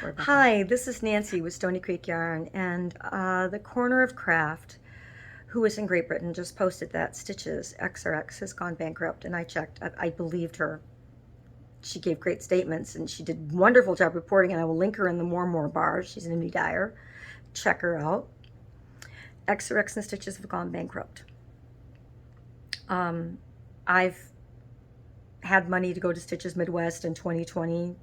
Hi, this is Nancy with Stony Creek Yarn, and the Corner of Craft, who is in Great Britain, just posted that Stitches XRX has gone bankrupt, and I checked. I believed her. She gave great statements, and she did a wonderful job reporting, and I will link her in the More bar. She's an indie dyer. Check her out. XRX and Stitches have gone bankrupt. I've had money to go to Stitches Midwest in 2020.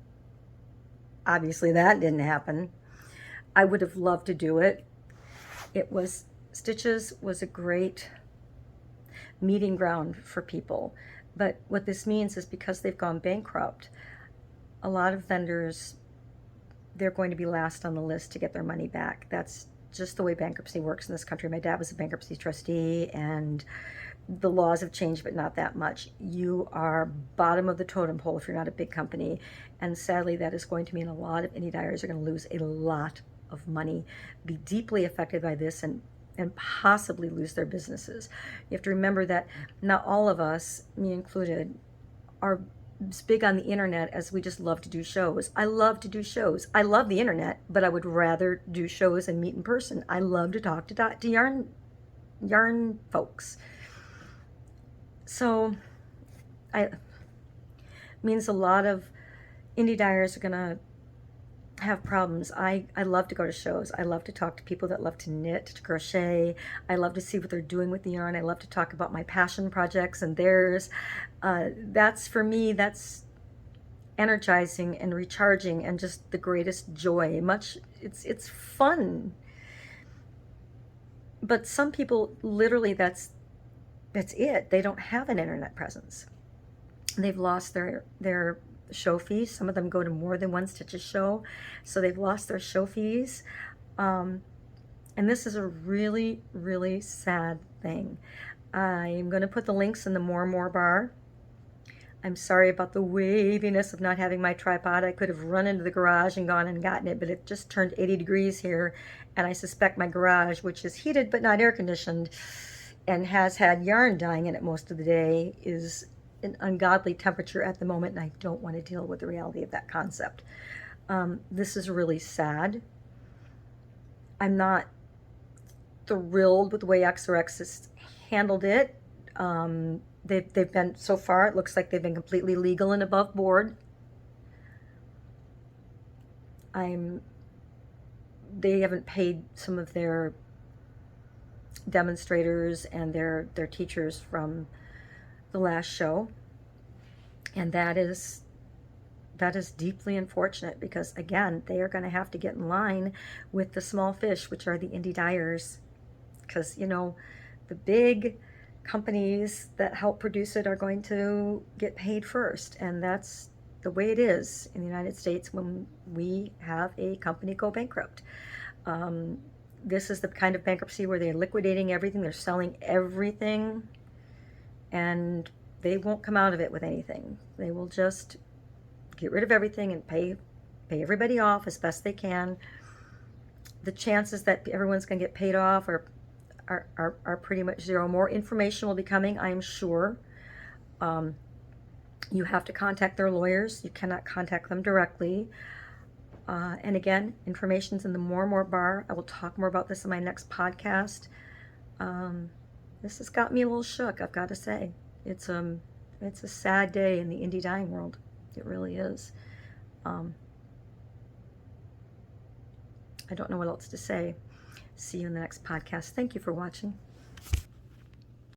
Obviously, that didn't happen. I would have loved to do it. Stitches was a great meeting ground for people. But what this means is because they've gone bankrupt, a lot of vendors, they're going to be last on the list to get their money back. That's just the way bankruptcy works in this country. My dad was a bankruptcy trustee, and the laws have changed, but not that much. You are bottom of the totem pole if you're not a big company. And sadly, that is going to mean a lot of indie dyers are going to lose a lot of money, be deeply affected by this, and possibly lose their businesses. You have to remember that not all of us, me included, are as big on the internet as we just love to do shows. I love to do shows. I love the internet, but I would rather do shows and meet in person. I love to talk to yarn folks. So it means a lot of indie dyers are gonna have problems. I love to go to shows. I love to talk to people that love to knit, to crochet. I love to see what they're doing with the yarn. I love to talk about my passion projects and theirs. That's, for me, that's energizing and recharging and just the greatest joy. It's fun. But some people, literally, that's it. They don't have an internet presence. They've lost their show fees. Some of them go to more than one Stitches show, so they've lost their show fees. And this is a really, really sad thing. I'm going to put the links in the More bar. I'm sorry about the waviness of not having my tripod. I could have run into the garage and gone and gotten it, but it just turned 80 degrees here, and I suspect my garage, which is heated but not air conditioned, and has had yarn dying in it most of the day, is an ungodly temperature at the moment, and I don't want to deal with the reality of that concept. This is really sad. I'm not thrilled with the way XRX has handled it. They've been, so far, it looks like they've been completely legal and above board. They haven't paid some of their demonstrators and their teachers from the last show, and that is deeply unfortunate, because again, they are going to have to get in line with the small fish, which are the indie dyers, because the big companies that help produce it are going to get paid first, and that's the way it is in the United States when we have a company go bankrupt. This is the kind of bankruptcy where they're liquidating everything, they're selling everything, and they won't come out of it with anything. They will just get rid of everything and pay everybody off as best they can. The chances that everyone's going to get paid off are pretty much zero. More information will be coming, I am sure. You have to contact their lawyers. You cannot contact them directly. And again, information's in the More bar. I will talk more about this in my next podcast. This has got me a little shook, I've got to say. It's a sad day in the indie dyeing world. It really is. I don't know what else to say. See you in the next podcast. Thank you for watching.